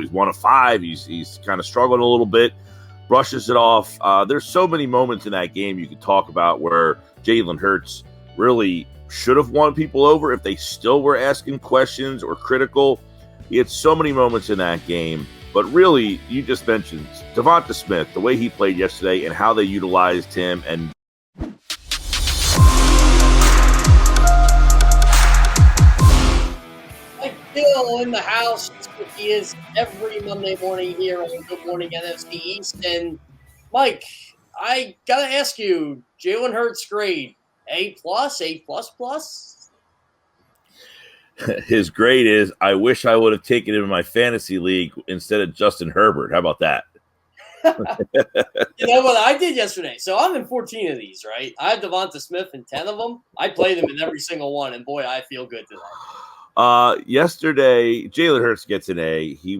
He's 1 of 5. He's kind of struggling a little bit, brushes it off. There's so many moments in that game you could talk about where Jalen Hurts really should have won people over if they still were asking questions or critical. He had so many moments in that game. But really, you just mentioned Devonta Smith, the way he played yesterday and how they utilized him. And Gill in the house. He is every Monday morning here on Good Morning NFC East. And Mike, I gotta ask you, Jalen Hurts grade A+, A++? His grade is, I wish I would have taken him in my fantasy league instead of Justin Herbert. How about that? You know what I did yesterday? So I'm in 14 of these, right? I have Devonta Smith in 10 of them. I played him in every single one, and boy, I feel good today. Yesterday, Jalen Hurts gets an A. He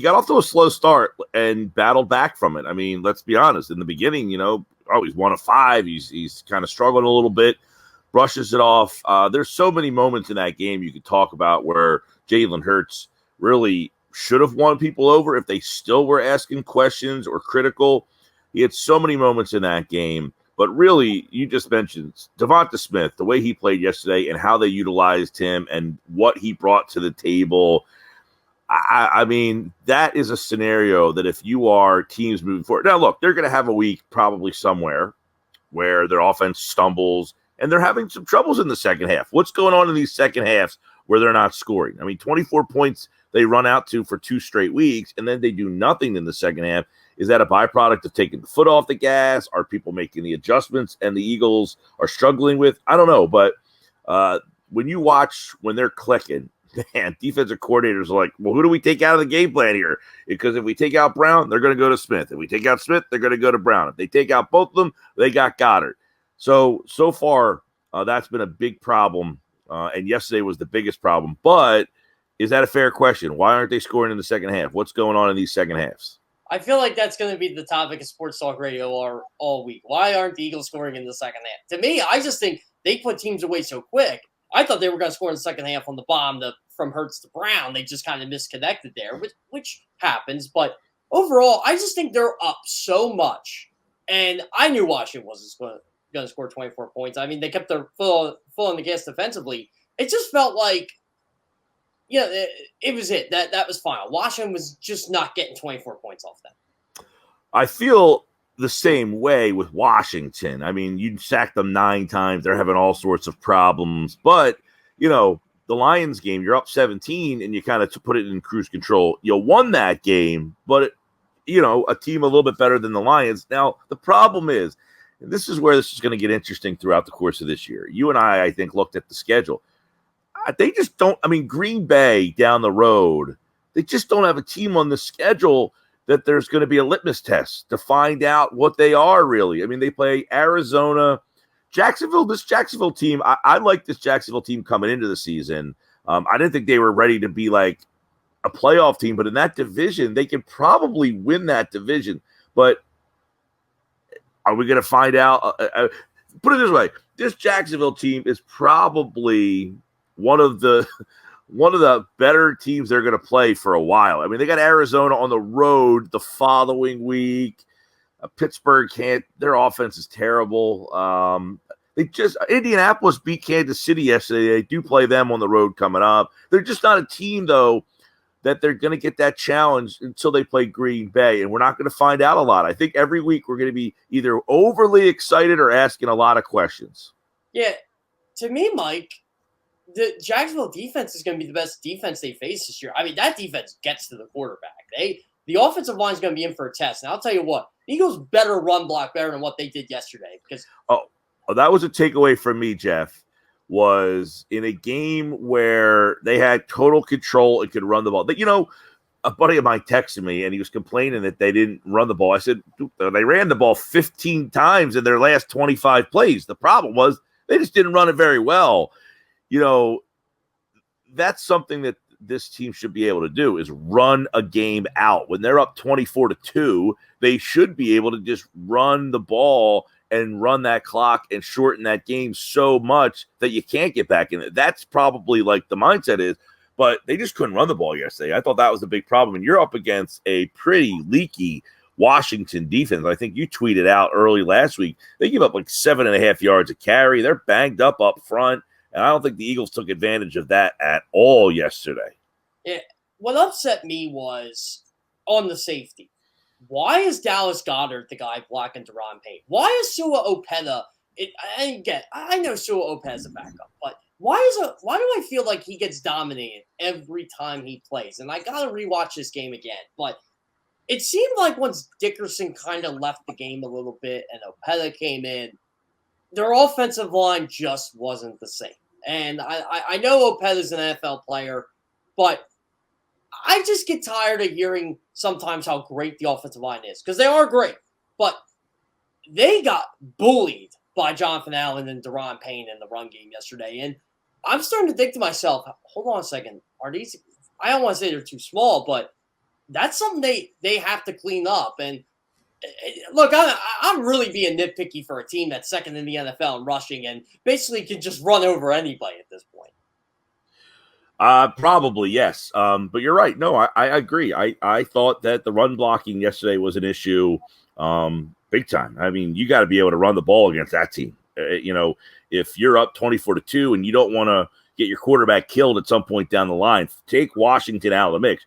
got off to a slow start and battled back from it. I mean, let's be honest. In the beginning, he's 1 of 5. He's kind of struggling a little bit, brushes it off. There's so many moments in that game you could talk about where Jalen Hurts really should have won people over if they still were asking questions or critical. He had so many moments in that game. But really, you just mentioned Devonta Smith, the way he played yesterday and how they utilized him and what he brought to the table. I mean, that is a scenario that if you are teams moving forward. Now, look, they're going to have a week probably somewhere where their offense stumbles and they're having some troubles in the second half. What's going on in these second halves where they're not scoring? I mean, 24 points they run out to for 2 straight weeks, and then they do nothing in the second half. Is that a byproduct of taking the foot off the gas? Are people making the adjustments and the Eagles are struggling with? I don't know, but when you watch when they're clicking, man, defensive coordinators are like, well, who do we take out of the game plan here? Because if we take out Brown, they're going to go to Smith. If we take out Smith, they're going to go to Brown. If they take out both of them, they got Goddard. So far, that's been a big problem, and yesterday was the biggest problem. But is that a fair question? Why aren't they scoring in the second half? What's going on in these second halves? I feel like that's going to be the topic of Sports Talk Radio all week. Why aren't the Eagles scoring in the second half? To me, I just think they put teams away so quick. I thought they were going to score in the second half on the bomb from Hurts to Brown. They just kind of misconnected there, which happens. But overall, I just think they're up so much. And I knew Washington wasn't going to score 24 points. I mean, they kept their foot on the gas defensively. It just felt like, it was it. That was fine. Washington was just not getting 24 points off them. I feel the same way with Washington. I mean, you sack them 9 times. They're having all sorts of problems. But, the Lions game, you're up 17, and you kind of put it in cruise control. You won that game, but, a team a little bit better than the Lions. Now, the problem is, and this is where this is going to get interesting throughout the course of this year. You and I think, looked at the schedule. They just don't. I mean, Green Bay down the road, they just don't have a team on the schedule that there's going to be a litmus test to find out what they are really. I mean, they play Arizona, Jacksonville. This Jacksonville team, I like this Jacksonville team coming into the season. I didn't think they were ready to be like a playoff team, but in that division, they can probably win that division. But are we going to find out? Put it this way: this Jacksonville team is probably one of the better teams they're going to play for a while. I mean, they got Arizona on the road the following week. Pittsburgh their offense is terrible. Indianapolis beat Kansas City yesterday. They do play them on the road coming up. They're just not a team, though, that they're going to get that challenge until they play Green Bay, and we're not going to find out a lot. I think every week we're going to be either overly excited or asking a lot of questions. Yeah, to me, Mike, the Jacksonville defense is going to be the best defense they face this year. I mean, that defense gets to the quarterback. The offensive line is going to be in for a test. And I'll tell you what, the Eagles better run block better than what they did yesterday. Because that was a takeaway from me, Jeff, was in a game where they had total control and could run the ball. But, a buddy of mine texted me, and he was complaining that they didn't run the ball. I said, they ran the ball 15 times in their last 25 plays. The problem was they just didn't run it very well. That's something that this team should be able to do is run a game out. When they're up 24-2, they should be able to just run the ball and run that clock and shorten that game so much that you can't get back in it. That's probably like the mindset is. but they just couldn't run the ball yesterday. I thought that was a big problem. And you're up against a pretty leaky Washington defense. I think you tweeted out early last week, they give up like 7.5 yards a carry. They're banged up front. And I don't think the Eagles took advantage of that at all yesterday. Yeah. What upset me was on the safety. Why is Dallas Goedert the guy blocking Deron Payne? Why is Sua Opeta? I know Sua Opeta is a backup, but why do I feel like he gets dominated every time he plays? And I got to rewatch this game again, but it seemed like once Dickerson kind of left the game a little bit and Opeta came in, their offensive line just wasn't the same. And I know Opeta's an NFL player, but I just get tired of hearing sometimes how great the offensive line is, because they are great, but they got bullied by Jonathan Allen and Deron Payne in the run game yesterday. And I'm starting to think to myself, hold on a second, are these – I don't want to say they're too small, but that's something they have to clean up. And look, I'm really being nitpicky for a team that's second in the NFL in rushing and basically can just run over anybody at this point. Probably, yes. But you're right. No, I agree. I thought that the run blocking yesterday was an issue big time. I mean, you got to be able to run the ball against that team. If you're up 24-2 and you don't want to get your quarterback killed at some point down the line, take Washington out of the mix.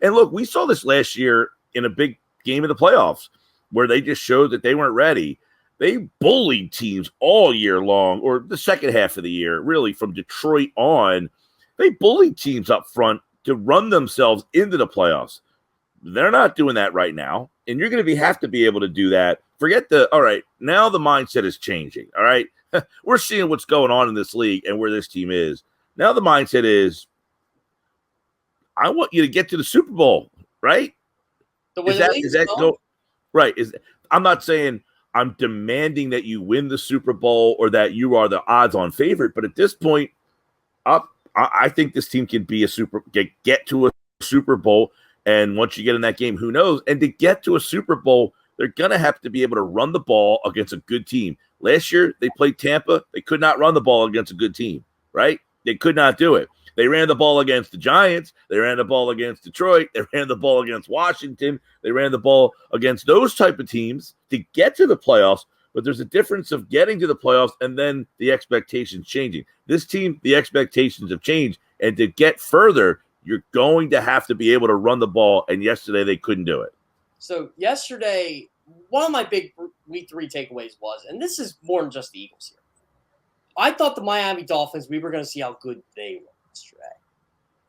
And look, we saw this last year in a big game of the playoffs where they just showed that they weren't ready. They bullied teams all year long, or the second half of the year, really from Detroit on. They bullied teams up front to run themselves into the playoffs. They're not doing that right now, and you're going to have to be able to do that. All right, now the mindset is changing, all right? We're seeing what's going on in this league and where this team is. Now the mindset is, I want you to get to the Super Bowl, right? Right. I'm not saying I'm demanding that you win the Super Bowl or that you are the odds-on favorite, but at this point, I think this team can be get to a Super Bowl, and once you get in that game, who knows? And to get to a Super Bowl, they're going to have to be able to run the ball against a good team. Last year, they played Tampa. They could not run the ball against a good team, right? They could not do it. They ran the ball against the Giants. They ran the ball against Detroit. They ran the ball against Washington. They ran the ball against those type of teams to get to the playoffs. But there's a difference of getting to the playoffs and then the expectations changing. This team, the expectations have changed. And to get further, you're going to have to be able to run the ball. And yesterday, they couldn't do it. So yesterday, one of my big week 3 takeaways was, and this is more than just the Eagles here, I thought the Miami Dolphins, we were going to see how good they were yesterday.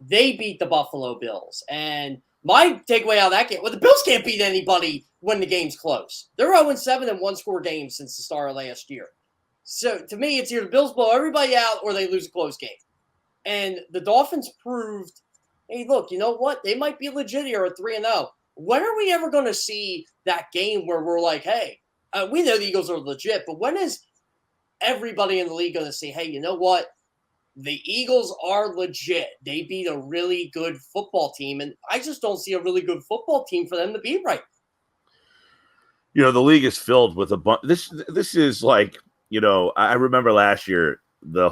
They beat the Buffalo Bills. And my takeaway out of that game, well, the Bills can't beat anybody when the game's close. They're 0-7 in one-score games since the start of last year. So to me, it's either the Bills blow everybody out or they lose a close game. And the Dolphins proved, hey, look, you know what? They might be legit here at 3-0. When are we ever going to see that game where we're like, hey, we know the Eagles are legit, but when is everybody in the league going to say, hey, you know what? The Eagles are legit. They beat a really good football team, and I just don't see a really good football team for them to beat right. The league is filled with a bunch. This is like, I remember last year the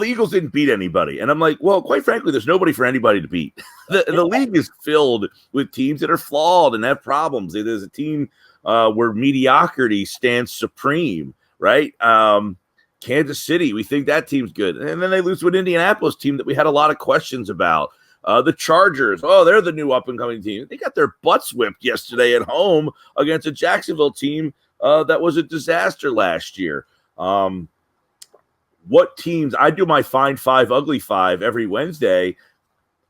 Eagles didn't beat anybody. And I'm like, well, quite frankly, there's nobody for anybody to beat. The league is filled with teams that are flawed and have problems. It is a team where mediocrity stands supreme, right? Kansas City, we think that team's good. And then they lose to an Indianapolis team that we had a lot of questions about. The Chargers, they're the new up-and-coming team. They got their butts whipped yesterday at home against a Jacksonville team that was a disaster last year. What teams? I do my Find 5 Ugly 5 every Wednesday.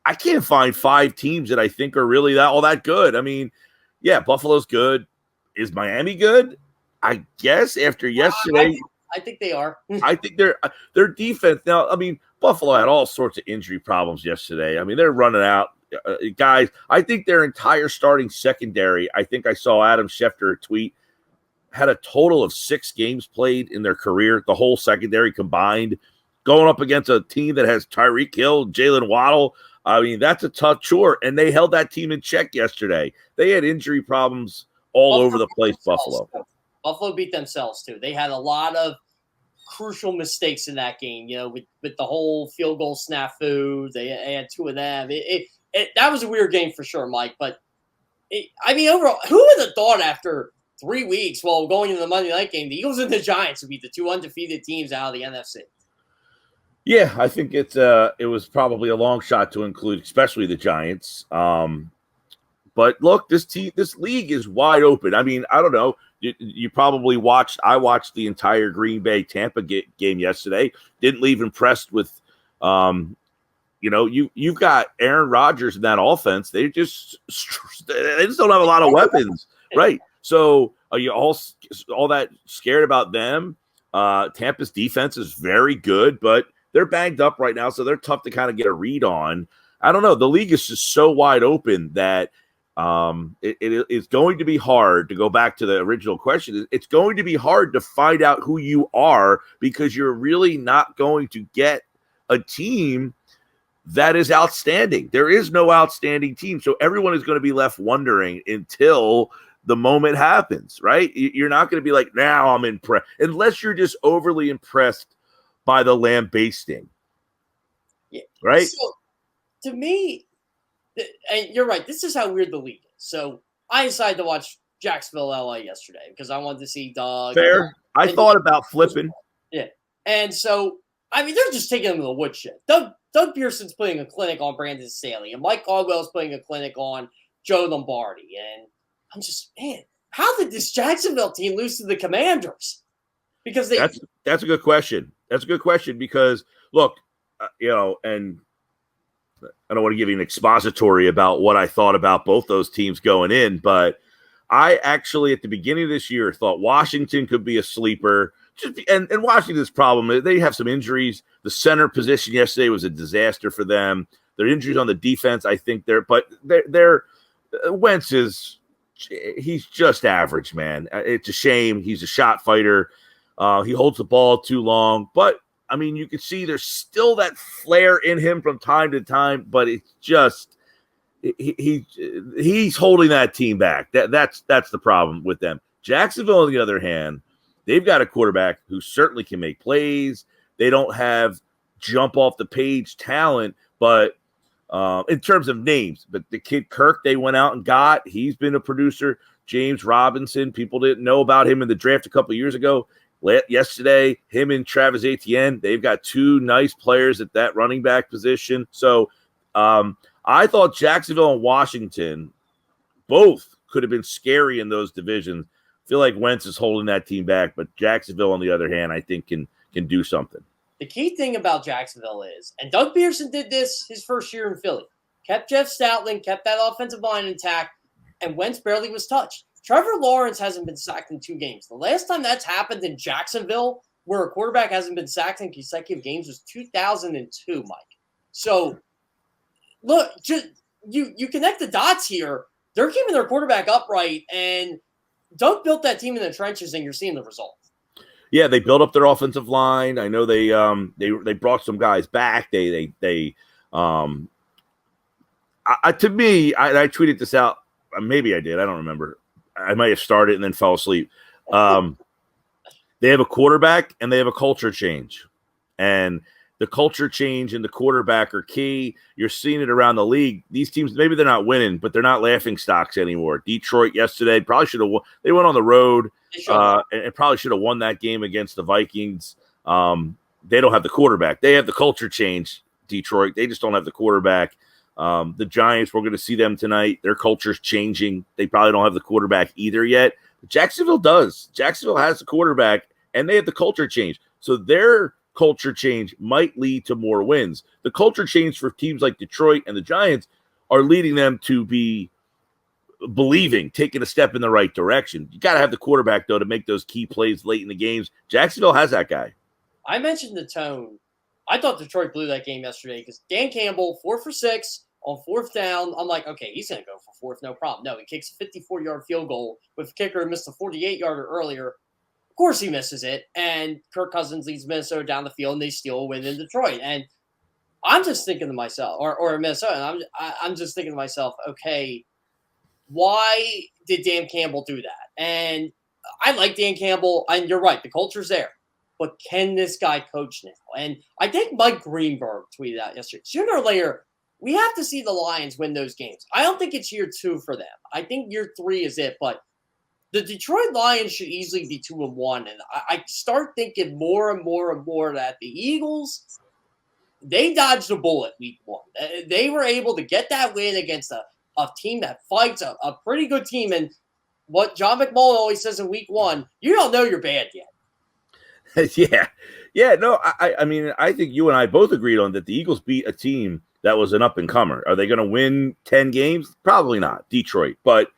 I can't find 5 teams that I think are really all that good. I mean, yeah, Buffalo's good. Is Miami good? I guess after yesterday. I think they are. I think their defense now. I mean, Buffalo had all sorts of injury problems yesterday. I mean, they're running out guys. I think their entire starting secondary. I think I saw Adam Schefter tweet had a total of 6 games played in their career. The whole secondary combined, going up against a team that has Tyreek Hill, Jalen Waddle. I mean, that's a tough chore, and they held that team in check yesterday. They had injury problems all over the place. Buffalo beat themselves too. They had a lot of crucial mistakes in that game, with the whole field goal snafu. They had two of them. That was a weird game for sure, Mike. But, overall, who would have thought after 3 weeks, going into the Monday night game, the Eagles and the Giants would be the two undefeated teams out of the NFC? Yeah, I think it was probably a long shot to include, especially the Giants. But look, this league is wide open. I mean, I don't know. You probably watched. I watched the entire Green Bay Tampa game yesterday. Didn't leave impressed with. You've got Aaron Rodgers in that offense. They just don't have a lot of weapons, right? So are you all that scared about them? Tampa's defense is very good, but they're banged up right now, so they're tough to kind of get a read on. I don't know. The league is just so wide open that it's going to be hard to go back to the original question. It's going to be hard to find out who you are because you're really not going to get a team that is outstanding. There is no outstanding team, so everyone is going to be left wondering until the moment happens, right? You're not going to be like, now I'm impressed, unless you're just overly impressed by the lambasting. Yeah. Right? So, to me, and you're right, this is how weird the league is. So, I decided to watch Jacksonville, LA yesterday because I wanted to see Doug. Fair. I thought about flipping. Yeah. And so, they're just taking them to the woodshed. Doug Pearson's putting a clinic on Brandon Staley, and Mike Caldwell's putting a clinic on Joe Lombardi. And I'm just, man, how did this Jacksonville team lose to the Commanders? Because that's a good question. That's a good question because, look, and I don't want to give you an expository about what I thought about both those teams going in, but I actually, at the beginning of this year, thought Washington could be a sleeper. And Washington's problem, they have some injuries. The center position yesterday was a disaster for them. Their injuries on the defense, I think they're Wentz he's just average, man. It's a shame. He's a shot fighter. He holds the ball too long, but you can see there's still that flair in him from time to time, but it's just he's holding that team back. That's the problem with them. Jacksonville, on the other hand, they've got a quarterback who certainly can make plays. They don't have jump off the page talent, but in terms of names, but the kid Kerr they went out and got, he's been a producer. James Robinson, people didn't know about him in the draft a couple of years ago. Yesterday, him and Travis Etienne, they've got two nice players at that running back position. So I thought Jacksonville and Washington both could have been scary in those divisions. I feel like Wentz is holding that team back, but Jacksonville, on the other hand, I think can do something. The key thing about Jacksonville is, and Doug Pearson did this his first year in Philly, kept Jeff Stoutland, kept that offensive line intact, and Wentz barely was touched. Trevor Lawrence hasn't been sacked in 2 games. The last time that's happened in Jacksonville, where a quarterback hasn't been sacked in consecutive games, was 2002, Mike. So, look, just, you connect the dots here. They're keeping their quarterback upright, and Doug built that team in the trenches, and you're seeing the result. Yeah, they built up their offensive line. I know they brought some guys back. To me, I tweeted this out. Maybe I did. I don't remember. I might have started and then fell asleep. They have a quarterback and they have a culture change. And the culture change and the quarterback are key. You're seeing it around the league. These teams, maybe they're not winning, but they're not laughing stocks anymore. Detroit yesterday probably should have won. They went on the road and probably should have won that game against the Vikings. They don't have the quarterback. They have the culture change, Detroit. They just don't have the quarterback. The Giants, we're going to see them tonight. Their culture's changing. They probably don't have the quarterback either yet. But Jacksonville does. Jacksonville has the quarterback, and they have the culture change. So their culture change might lead to more wins. The culture change for teams like Detroit and the Giants are leading them to be believing, taking a step in the right direction. You got to have the quarterback, though, to make those key plays late in the games. Jacksonville has that guy. I mentioned the tone. I thought Detroit blew that game yesterday because Dan Campbell, 4 for 6 on 4th down. I'm like, okay, he's going to go for 4th, no problem. No, he kicks a 54-yard field goal with a kicker who missed a 48-yarder earlier. Of course he misses it, and Kirk Cousins leads Minnesota down the field, and they steal a win in Detroit. And I'm just thinking to myself, or Minnesota, I'm just thinking to myself, okay, why did Dan Campbell do that? And I like Dan Campbell, and you're right, the culture's there. but can this guy coach now? And I think Mike Greenberg tweeted out yesterday, sooner or later, we have to see the Lions win those games. I don't think it's year 2 for them. I think year 3 is it, but the Detroit Lions should easily be 2-1. And I start thinking more and more and more that the Eagles, they dodged a bullet week 1. They were able to get that win against a team that fights, a pretty good team. And what John McMullen always says in week 1, you don't know you're bad yet. Yeah. No, I mean, I think you and I both agreed on that the Eagles beat a team that was an up-and-comer. Are they going to win 10 games? Probably not, Detroit. But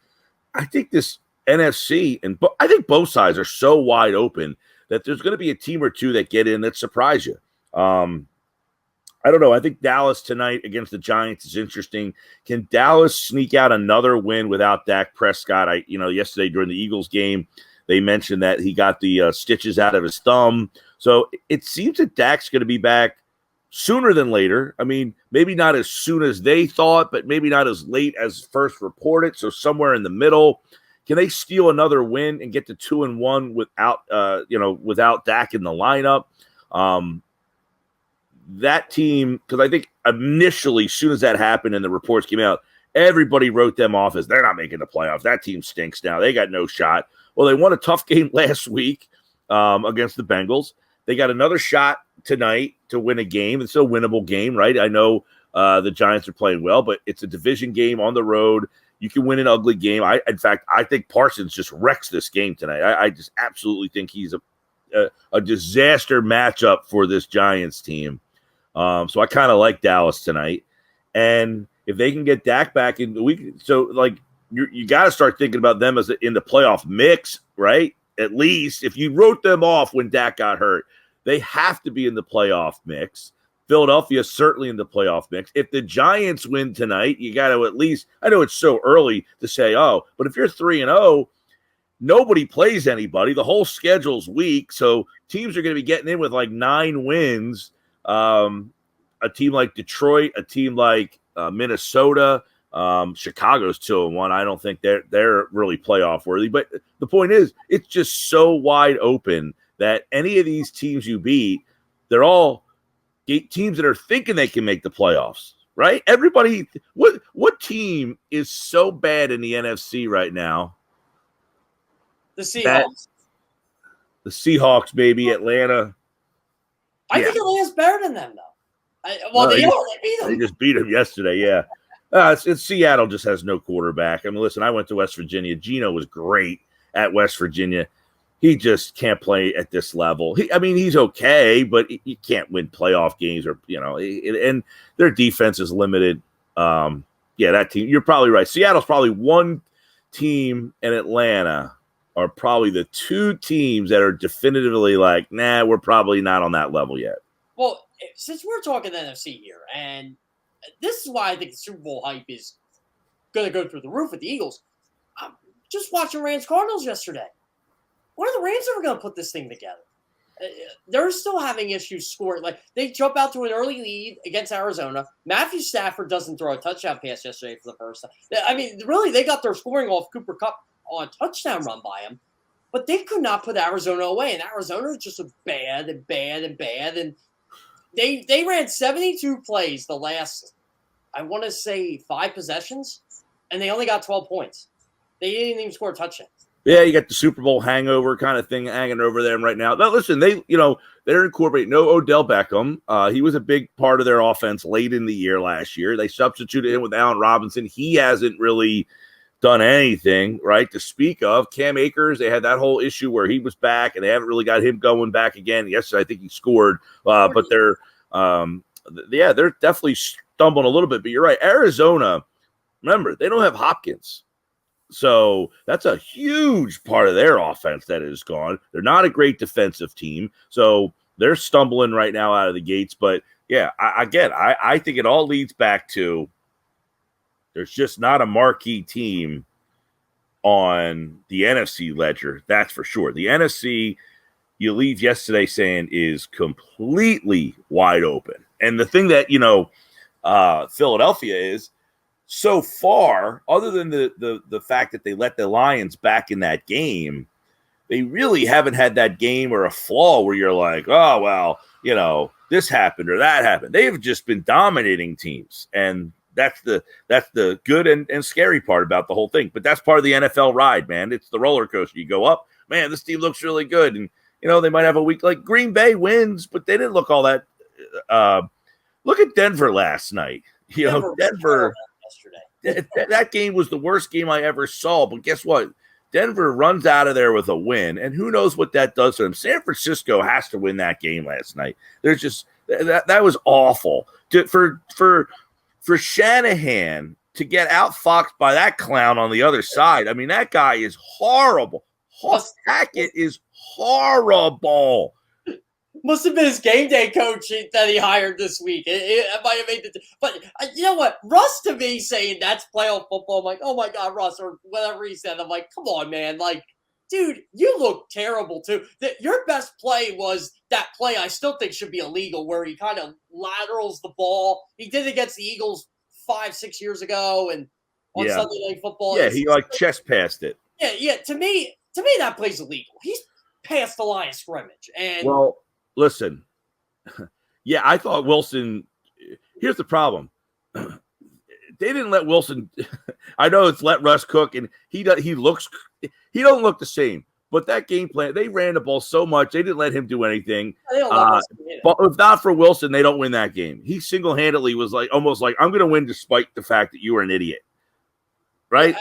I think this NFC, and I think both sides are so wide open that there's going to be a team or two that get in that surprise you. I don't know. I think Dallas tonight against the Giants is interesting. Can Dallas sneak out another win without Dak Prescott? Yesterday during the Eagles game, they mentioned that he got the stitches out of his thumb. So it seems that Dak's going to be back sooner than later. I mean, maybe not as soon as they thought, but maybe not as late as first reported. So somewhere in the middle. Can they steal another win and get to 2-1 without Dak in the lineup? That team, because I think initially, as soon as that happened and the reports came out, everybody wrote them off as they're not making the playoffs. That team stinks now. They got no shot. Well, they won a tough game last week against the Bengals. They got another shot tonight to win a game. It's a winnable game, right? I know the Giants are playing well, but it's a division game on the road. You can win an ugly game. In fact, I think Parsons just wrecks this game tonight. I just absolutely think he's a disaster matchup for this Giants team. So I kind of like Dallas tonight. And if they can get Dak back in the week, so like you got to start thinking about them as in the playoff mix, right? At least if you wrote them off when Dak got hurt, they have to be in the playoff mix. Philadelphia certainly in the playoff mix. If the Giants win tonight, you got to at least, I know it's so early to say, but if you're 3-0, nobody plays anybody. The whole schedule's weak. So teams are going to be getting in with like 9 wins. A team like Detroit, a team like Minnesota, Chicago's 2-1. I don't think they're really playoff worthy. But the point is, it's just so wide open that any of these teams you beat, they're all teams that are thinking they can make the playoffs, right? Everybody, what team is so bad in the NFC right now? The Seahawks. The Seahawks, baby, Atlanta. I think Atlanta's better than them, though. They beat them. They just beat them yesterday, yeah. It's Seattle just has no quarterback. I mean, listen, I went to West Virginia. Geno was great at West Virginia. He just can't play at this level. He's okay, but you can't win playoff games and their defense is limited. That team, you're probably right. Seattle's probably one team, and Atlanta are probably the 2 teams that are definitively like, nah, we're probably not on that level yet. Well, since we're talking NFC here, and this is why I think the Super Bowl hype is going to go through the roof with the Eagles. I'm just watching Rams Cardinals yesterday. When are the Rams ever going to put this thing together? They're still having issues scoring. Like, they jump out to an early lead against Arizona. Matthew Stafford doesn't throw a touchdown pass yesterday for the first time. I mean, really, they got their scoring off Cooper Kupp on a touchdown run by him. But they could not put Arizona away. And Arizona just was bad. And they ran 72 plays the last, I want to say, 5 possessions. And they only got 12 points. They didn't even score a touchdown. Yeah, you got the Super Bowl hangover kind of thing hanging over them right now. Now, listen, they're incorporating no Odell Beckham. He was a big part of their offense late in the year last year. They substituted him with Allen Robinson. He hasn't really done anything, right, to speak of. Cam Akers, they had that whole issue where he was back, and they haven't really got him going back again. Yesterday, I think he scored, but they're definitely stumbling a little bit. But you're right, Arizona, remember, they don't have Hopkins. So that's a huge part of their offense that is gone. They're not a great defensive team. So they're stumbling right now out of the gates. But, yeah, I think it all leads back to there's just not a marquee team on the NFC ledger. That's for sure. The NFC, you leave yesterday saying, is completely wide open. And the thing that, Philadelphia is, so far, other than the fact that they let the Lions back in that game, they really haven't had that game or a flaw where you're like, oh, well, this happened or that happened. They've just been dominating teams. And that's the good and scary part about the whole thing. But that's part of the NFL ride, man. It's the roller coaster. You go up, man, this team looks really good. And, they might have a week like Green Bay wins, but they didn't look all that. Look at Denver last night. Denver yesterday. That game was the worst game I ever saw. But guess what? Denver runs out of there with a win, and who knows what that does to them. San Francisco has to win that game last night. There's just that was awful. For Shanahan to get outfoxed by that clown on the other side. I mean, that guy is horrible. Hackett is horrible. Must have been his game day coach that he hired this week. It might have made but you know what? Russ, to me, saying that's playoff football, I'm like, oh my God, Russ, or whatever he said. I'm like, come on, man. Like, dude, you look terrible too. Your best play was that play I still think should be illegal, where he kind of laterals the ball. He did it against the Eagles 5-6 years ago, and on Sunday Night Football. Yeah, he chest passed it. Yeah. To me, that play's illegal. He's past the line of scrimmage, and listen, yeah, I thought Wilson – here's the problem. They didn't let Wilson – I know it's let Russ cook, and he don't look the same. But that game plan, they ran the ball so much, they didn't let him do anything. But if not for Wilson, they don't win that game. He single-handedly was almost like, I'm going to win despite the fact that you were an idiot. Right?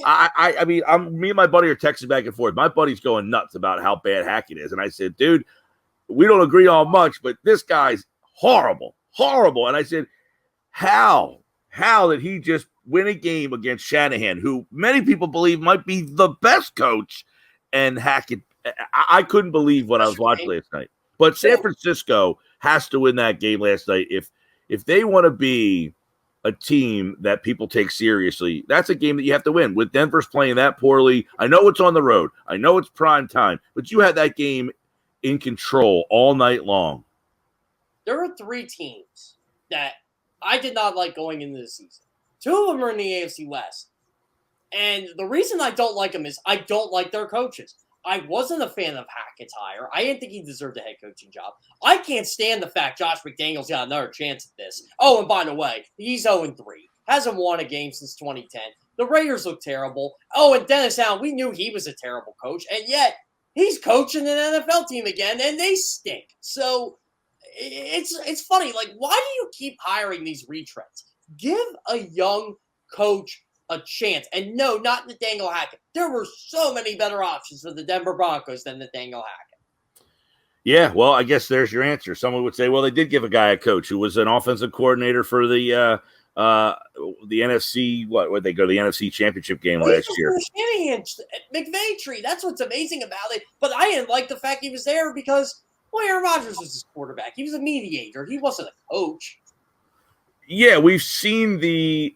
I mean, me and my buddy are texting back and forth. My buddy's going nuts about how bad Hackett is. And I said, dude, we don't agree on much, but this guy's horrible. And I said, how did he just win a game against Shanahan, who many people believe might be the best coach, and Hackett? I couldn't believe what I was watching last night. But San Francisco has to win that game last night. If they want to be a team that people take seriously, that's a game that you have to win. With Denver's playing that poorly, I know it's on the road. I know it's prime time, but you had that game in control all night long. There are 3 teams that I did not like going into the season. 2 of them are in the AFC West. And the reason I don't like them is I don't like their coaches. I wasn't a fan of Hackett's hire. I didn't think he deserved a head coaching job. I can't stand the fact Josh McDaniels got another chance at this. Oh, and by the way, he's 0-3. Hasn't won a game since 2010. The Raiders look terrible. Oh, and Dennis Allen, we knew he was a terrible coach. And yet, he's coaching an NFL team again, and they stink. So it's funny. Like, why do you keep hiring these retreads? Give a young coach a chance. And no, not Nathaniel Hackett. There were so many better options for the Denver Broncos than Nathaniel Hackett. Yeah, well, I guess there's your answer. Someone would say, well, they did give a guy a coach who was an offensive coordinator for the NFC. What they go to the NFC Championship game last year? Shanahan, McVay. That's what's amazing about it. But I didn't like the fact he was there because Aaron Rodgers was his quarterback. He was a mediator. He wasn't a coach. Yeah, we've seen the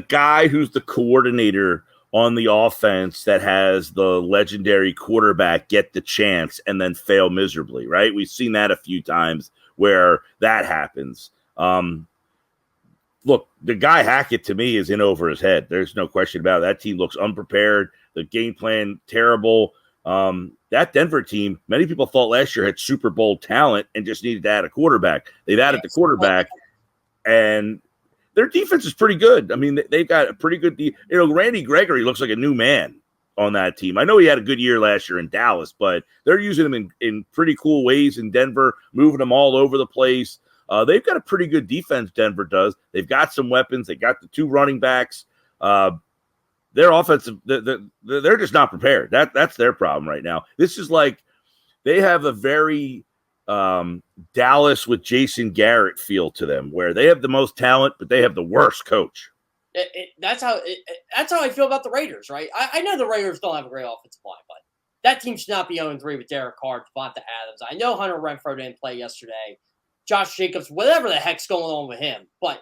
guy who's the coordinator on the offense that has the legendary quarterback get the chance and then fail miserably, right? We've seen that a few times where that happens. Look, the guy Hackett to me is in over his head. There's no question about it. That team looks unprepared. The game plan, terrible. That Denver team, many people thought last year had Super Bowl talent and just needed to add a quarterback. They've added the quarterback, and their defense is pretty good. I mean, they've got a pretty good Randy Gregory looks like a new man on that team. I know he had a good year last year in Dallas, but they're using him in pretty cool ways in Denver, moving them all over the place. They've got a pretty good defense, Denver does. They've got some weapons. They got the 2 running backs. Their offensive, they're just not prepared. That's their problem right now. This is like they have a very Dallas with Jason Garrett feel to them, where they have the most talent, but they have the worst coach. That's how I feel about the Raiders, right? I know the Raiders don't have a great offensive line, but that team should not be 0-3 with Derek Carr, Devonta Adams. I know Hunter Renfrow didn't play yesterday. Josh Jacobs, whatever the heck's going on with him, but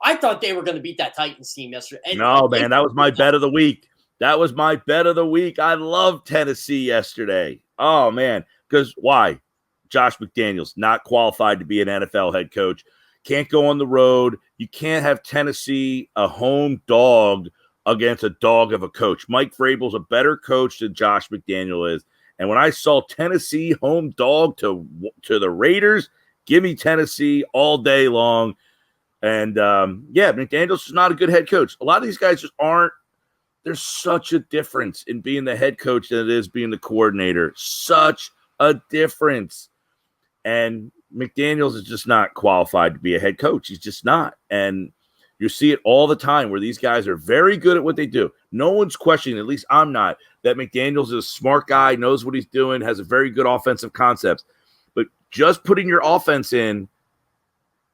I thought they were going to beat that Titans team yesterday. No, man, that was my bet of the week. I loved Tennessee yesterday. Oh, man, because why? Josh McDaniels, not qualified to be an NFL head coach. Can't go on the road. You can't have Tennessee, a home dog, against a dog of a coach. Mike Vrabel's a better coach than Josh McDaniel is. And when I saw Tennessee home dog to the Raiders, give me Tennessee all day long. And, McDaniels is not a good head coach. A lot of these guys just aren't. There's such a difference in being the head coach than it is being the coordinator. Such a difference. And McDaniels is just not qualified to be a head coach. He's just not. And you see it all the time where these guys are very good at what they do. No one's questioning, at least I'm not, that McDaniels is a smart guy, knows what he's doing, has a very good offensive concepts. But just putting your offense in,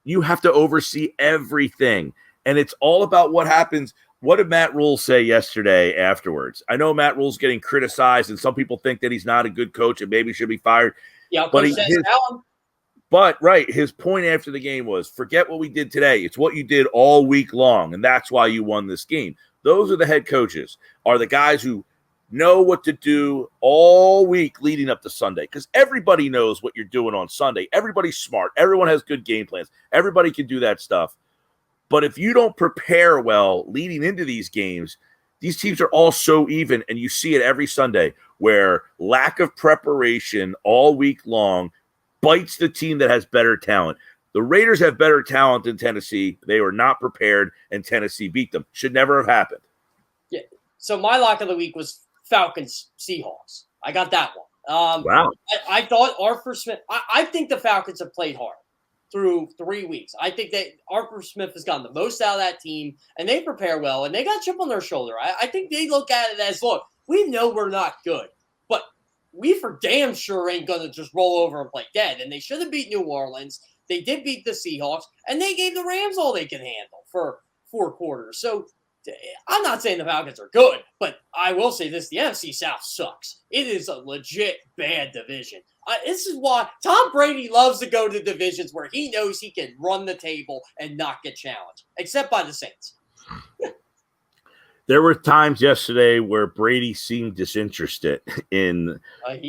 you have to oversee everything. And it's all about what happens. What did Matt Rule say yesterday afterwards? I know Matt Rule's getting criticized, and some people think that he's not a good coach and maybe should be fired. Yeah, his point after the game was, forget what we did today. It's what you did all week long, and that's why you won this game. Those are the head coaches, are the guys who know what to do all week leading up to Sunday, because everybody knows what you're doing on Sunday. Everybody's smart. Everyone has good game plans. Everybody can do that stuff. But if you don't prepare well leading into these games, these teams are all so even, and you see it every Sunday where lack of preparation all week long bites the team that has better talent. The Raiders have better talent than Tennessee. They were not prepared, and Tennessee beat them. Should never have happened. Yeah. So my lock of the week was Falcons-Seahawks. I got that one. Wow. I thought Arthur Smith – I think the Falcons have played hard through 3 weeks. I think that Arthur Smith has gotten the most out of that team, and they prepare well, and they got a chip on their shoulder. I think they look at it as, look, we know we're not good, but we for damn sure ain't going to just roll over and play dead. And they should have beat New Orleans. They did beat the Seahawks, and they gave the Rams all they can handle for 4 quarters. So I'm not saying the Falcons are good, but I will say this, the NFC South sucks. It is a legit bad division. This is why Tom Brady loves to go to divisions where he knows he can run the table and not get challenged, except by the Saints. There were times yesterday where Brady seemed disinterested in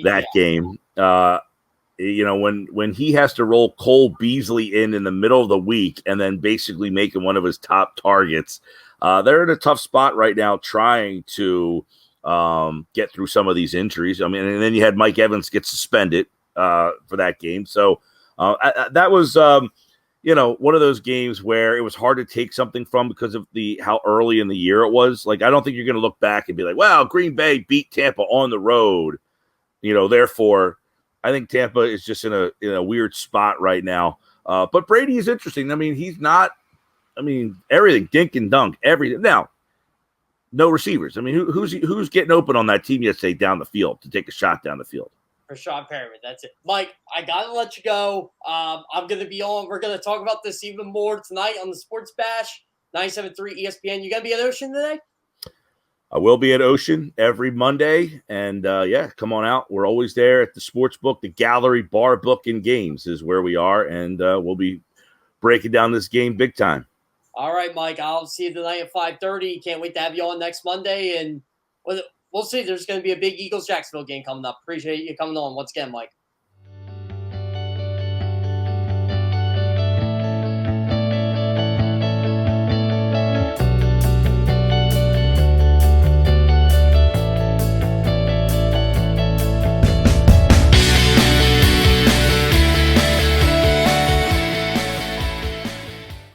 that game. When he has to roll Cole Beasley in the middle of the week and then basically make him one of his top targets, they're in a tough spot right now trying to get through some of these injuries. I mean, and then you had Mike Evans get suspended for that game. So that was, one of those games where it was hard to take something from because of how early in the year it was. Like, I don't think you're going to look back and be like, wow, Green Bay beat Tampa on the road. Therefore, I think Tampa is just in a weird spot right now. But Brady is interesting. I mean, he's not, everything, dink and dunk, everything. Now, no receivers. I mean, who's getting open on that team yesterday down the field to take a shot down the field? Rashad Perriman, that's it. Mike, I got to let you go. I'm going to be on. We're going to talk about this even more tonight on the Sports Bash, 97.3 ESPN. You going to be at Ocean today? I will be at Ocean every Monday. And, come on out. We're always there at the Sports Book. The Gallery Bar Book and Games is where we are. And we'll be breaking down this game big time. All right, Mike. I'll see you tonight at 5:30. Can't wait to have you on next Monday. And we'll see. There's going to be a big Eagles-Jacksonville game coming up. Appreciate you coming on once again, Mike.